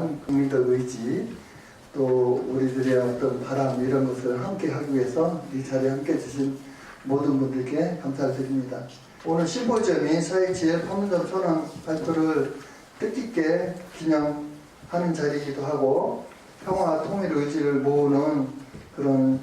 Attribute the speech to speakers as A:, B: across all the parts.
A: 대한 국민적 의지, 또 우리들의 어떤 바람 이런 것을 함께 하기 위해서 이 자리에 함께 해주신 모든 분들께 감사를 드립니다. 오늘 심포지엄이 4.27 판문점 선언 발표를 뜻깊게 기념하는 자리이기도 하고 평화 통일 의지를 모으는 그런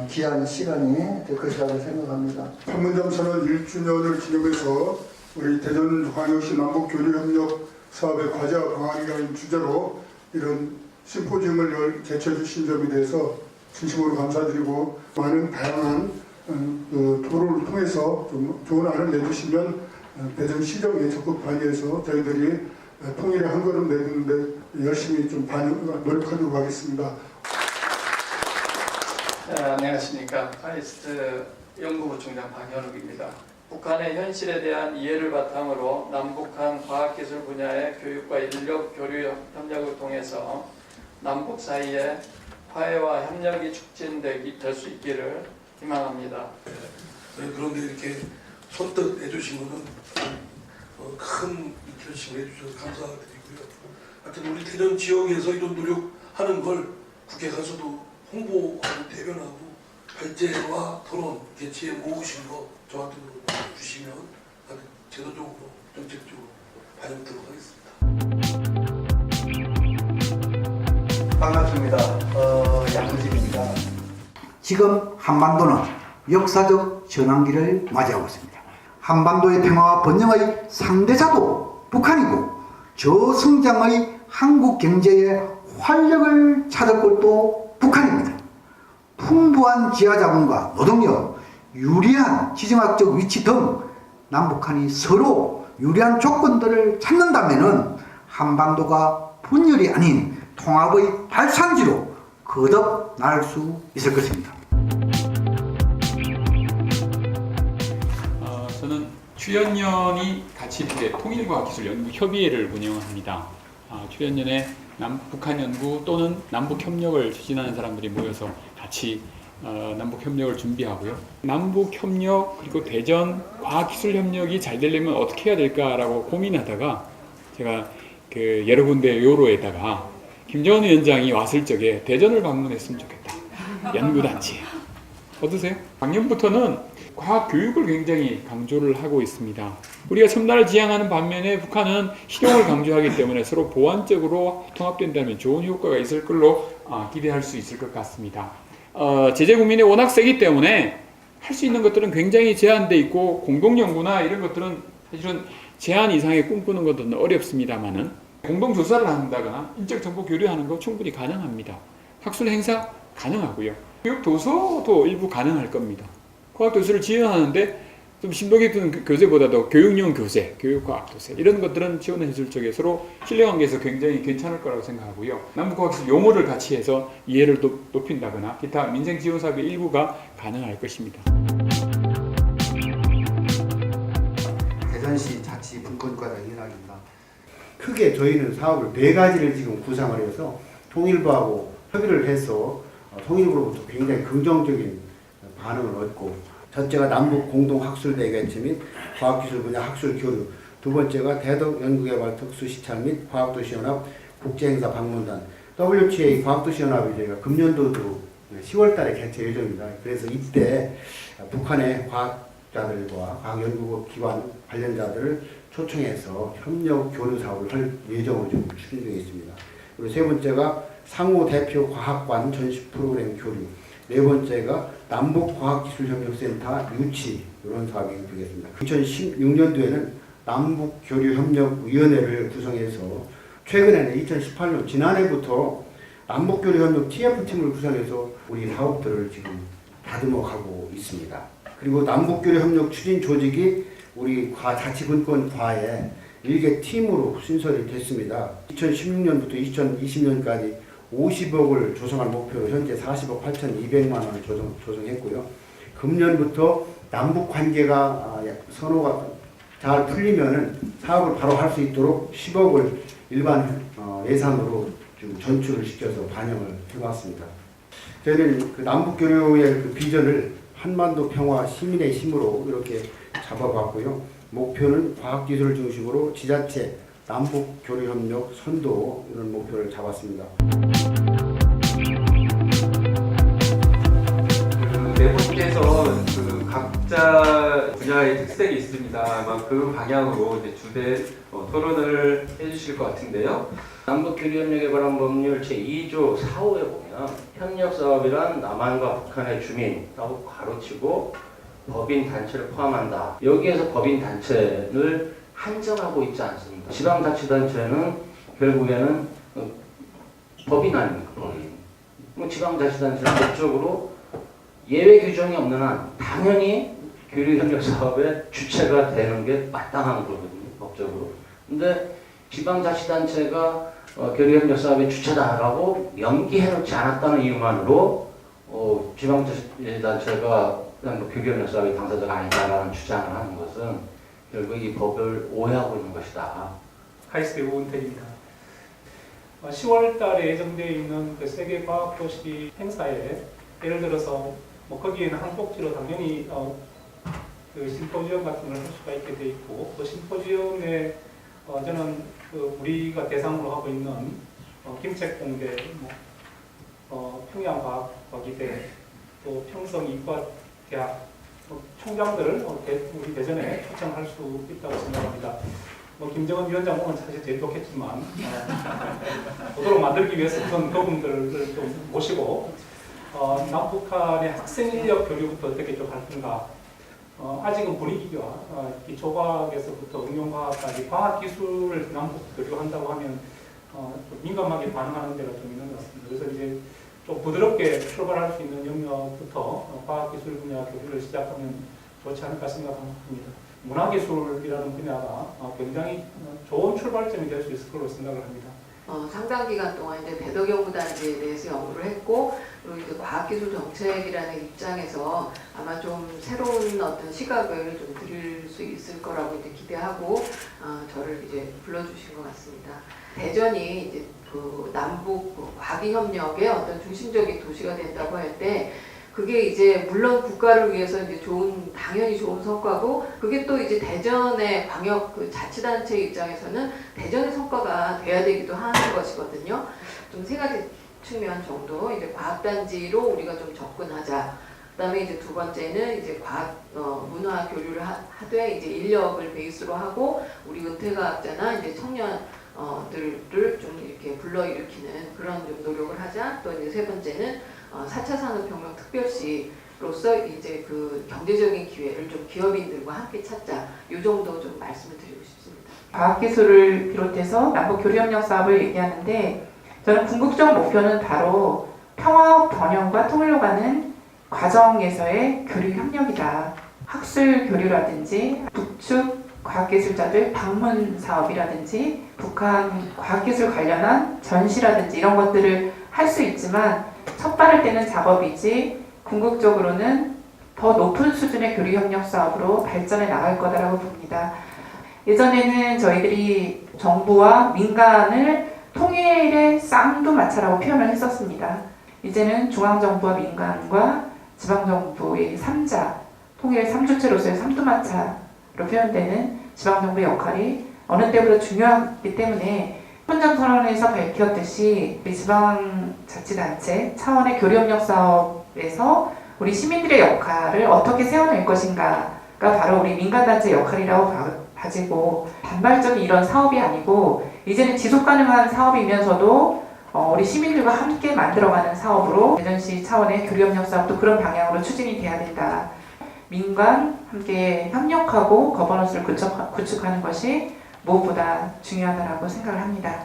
A: 귀한 시간이 될 것이라고 생각합니다.
B: 판문점 선언 1주년을 기념해서 우리 대전광역시 남북교류협력 사업의 과제와 방안이라는 주제로 이런 심포지엄을 개최해 주신 점에 대해서 진심으로 감사드리고 많은 다양한 토론을 통해서 좀 좋은 안을 내주시면 대전시정에 적극 관여해서 저희들이 통일의 한 걸음 내딛는데 열심히 좀 노력하도록 하겠습니다.
C: 안녕하십니까. 카이스트 연구부총장 박현욱입니다. 북한의 현실에 대한 이해를 바탕으로 남북한 과학기술 분야의 교육과 인력 교류 협력을 통해서 남북 사이에 화해와 협력이 촉진될 수 있기를 희망합니다.
D: 그런데 이렇게 선뜻 해주신 것은 큰 결심을 해주셔서 감사드리고요. 하여튼 우리 대전 지역에서 이런 노력하는 걸 국회 가서도 홍보하고 대변하고 발제와 토론 개최에 모으신 거 저한테도 주시면 아주 제도적으로 정책적으로 반영토록 하겠습니다.
A: 반갑습니다. 양구직입니다.
E: 지금 한반도는 역사적 전환기를 맞이하고 있습니다. 한반도의 평화와 번영의 상대자도 북한이고 저성장의 한국 경제의 활력을 찾을 곳도 북한입니다. 풍부한 지하자본과 노동력, 유리한 지정학적 위치 등 남북한이 서로 유리한 조건들을 찾는다면 한반도가 분열이 아닌 통합의 발산지로 거듭날 수 있을 것입니다.
F: 저는 출연연이 같이 이렇게 통일과학기술연구협의회를 운영합니다. 출연연에 북한연구 또는 남북협력을 추진하는 사람들이 모여서 같이 남북협력을 준비하고요. 남북협력 그리고 대전 과학기술협력이 잘 되려면 어떻게 해야 될까라고 고민하다가 제가 여러 군데 요로에다가 김정은 위원장이 왔을 적에 대전을 방문했으면 좋겠다. 연구단체. 어떠세요? 작년부터는 과학교육을 굉장히 강조를 하고 있습니다. 우리가 첨단을 지향하는 반면에 북한은 실용을 강조하기 때문에 서로 보완적으로 통합된다면 좋은 효과가 있을 걸로 기대할 수 있을 것 같습니다. 제재 국민이 워낙 세기 때문에 할 수 있는 것들은 굉장히 제한돼 있고 공동연구나 이런 것들은 사실은 제한 이상의 꿈꾸는 것은 어렵습니다만은 공동조사를 한다거나 인적 정보 교류하는 거 충분히 가능합니다. 학술 행사 가능하고요. 교육 도서도 일부 가능할 겁니다. 과학 도서를 지원하는데 좀 심도 깊은 교재보다도 교육용 교재, 교육과학 도서 이런 것들은 지원해 줄 쪽에 서로 신뢰관계에서 굉장히 괜찮을 거라고 생각하고요. 남북과학기술 용어를 같이 해서 이해를 높인다거나 기타 민생 지원 사업의 일부가 가능할 것입니다.
G: 대전시 자치분권과장 이현학입니다. 크게 저희는 사업을 4가지를 지금 구상을 해서 통일부하고 협의를 해서 통일부로부터 굉장히 긍정적인 반응을 얻고, 첫째가 남북 공동학술대회 개최 및 과학기술 분야 학술 교류, 두 번째가 대덕 연구개발 특수시찰 및 과학도시연합 국제행사 방문단, WTA 과학도시연합이 저희가 금년도도 10월달에 개최 예정입니다. 그래서 이때 북한의 과학자들과 과학연구기관 관련자들을 초청해서 협력 교류 사업을 할 예정으로 좀 추진 중에 있습니다. 그리고 세 번째가 상호 대표 과학관 전시 프로그램 교류, 네 번째가 남북과학기술협력센터 유치, 이런 사업이 되겠습니다. 2016년도에는 남북교류협력위원회를 구성해서 최근에는 2018년 지난해부터 남북교류협력 TF팀을 구성해서 우리 사업들을 지금 다듬어 가고 있습니다. 그리고 남북교류협력 추진 조직이 우리 자치분권과에 일개 팀으로 신설이 됐습니다. 2016년부터 2020년까지 50억을 조성할 목표로 현재 40억 8,200만 원을 조성했고요. 금년부터 남북 관계가 선호가 잘 풀리면은 사업을 바로 할 수 있도록 10억을 일반 예산으로 좀 전출을 시켜서 반영을 해봤습니다. 저희는 그 남북 교류의 그 비전을 한반도 평화 시민의 힘으로 이렇게 잡아봤고요. 목표는 과학기술 중심으로 지자체, 남북 교류 협력 선도 이런 목표를 잡았습니다.
H: 네 번째에서 그 각자 분야의 특색이 있습니다. 아마 그 방향으로 이제 주된 토론을 해주실 것 같은데요.
I: 남북교류협력에 관한 법률 제2조 4호에 보면 협력사업이란 남한과 북한의 주민라고 가로치고 법인단체를 포함한다. 여기에서 법인단체를 한정하고 있지 않습니다. 지방자치단체는 결국에는 법인 아닙니까? 법인. 지방자치단체는 법적으로 예외 규정이 없는 한 당연히 교류협력사업의 주체가 되는 게 마땅한 거거든요. 법적으로. 근데 지방자치단체가 교류협력사업의 주체다라고 명기해놓지 않았다는 이유만으로 지방자치단체가 교류협력사업의 당사자가 아니다라는 주장을 하는 것은 결국 이 법을 오해하고 있는 것이다.
J: 카이스트 오은택입니다. 10월 달에 예정되어 있는 그 세계과학도시 행사에 예를 들어서 거기에는 항복지로 당연히 그 심포지엄 같은 걸 할 수가 있게 돼 있고 그 심포지엄에 저는 그 우리가 대상으로 하고 있는 김책공대, 평양과학기대, 또 평성이과대학 총장들을 우리 대전에 초청할 수 있다고 생각합니다. 김정은 위원장 오면 사실 제일 좋겠지만 보도록 만들기 위해서 우선 그분들을 좀 모시고 남북한의 학생 인력 교류부터 어떻게 좀 할 건가. 아직은 분위기가 이 조과학에서부터 응용과학까지 과학기술을 남북 교류한다고 하면 좀 민감하게 반응하는 데가 좀 있는 것 같습니다. 그래서 이제 좀 부드럽게 출발할 수 있는 영역부터 과학기술 분야 교류를 시작하면 좋지 않을까 생각합니다. 문화기술이라는 분야가 굉장히 좋은 출발점이 될 수 있을 거로 생각을 합니다.
K: 상당 기간 동안 이제 배덕연구단지에 대해서 연구를 했고, 그리고 이제 과학기술 정책이라는 입장에서 아마 좀 새로운 어떤 시각을 좀 드릴 수 있을 거라고 이제 기대하고 저를 이제 불러주신 것 같습니다. 대전이 이제 그 남북 과기협력의 어떤 중심적인 도시가 된다고 할 때, 그게 이제 물론 국가를 위해서 이제 당연히 좋은 성과고, 그게 또 이제 대전의 광역 그 자치단체 입장에서는 대전의 성과가 돼야 되기도 하는 것이거든요. 좀 세 가지 측면 정도 이제 과학단지로 우리가 좀 접근하자. 그다음에 이제 두 번째는 이제 문화 교류를 하되 이제 인력을 베이스로 하고 우리 은퇴과학자나 이제 청년들을 좀 이렇게 불러일으키는 그런 좀 노력을 하자. 또 이제 세 번째는 4차 산업혁명 특별시로서 이제 그 경제적인 기회를 좀 기업인들과 함께 찾자. 이 정도 좀 말씀을 드리고 싶습니다.
L: 과학기술을 비롯해서 남북 교류협력 사업을 얘기하는데, 저는 궁극적 목표는 바로 평화 번영과 통일로 가는 과정에서의 교류협력이다. 학술 교류라든지 북측 과학기술자들 방문 사업이라든지 북한 과학기술 관련한 전시라든지 이런 것들을 할 수 있지만 첫 발을 떼는 작업이지 궁극적으로는 더 높은 수준의 교류협력 사업으로 발전해 나갈 거다라고 봅니다. 예전에는 저희들이 정부와 민간을 통일의 쌍두마차라고 표현을 했었습니다. 이제는 중앙정부와 민간과 지방정부의 3자, 통일 3주체로서의 삼두마차로 표현되는 지방정부의 역할이 어느 때보다 중요하기 때문에 헌정선언에서 밝혔듯이 우리 지방자치단체 차원의 교류협력 사업에서 우리 시민들의 역할을 어떻게 세워낼 것인가가 바로 우리 민간단체 역할이라고 가지고, 단발적인 이런 사업이 아니고 이제는 지속가능한 사업이면서도 우리 시민들과 함께 만들어가는 사업으로 대전시 차원의 교류협력 사업도 그런 방향으로 추진이 돼야 된다. 민간 함께 협력하고 거버넌스를 구축하는 것이 무엇보다 중요하다고 생각을 합니다.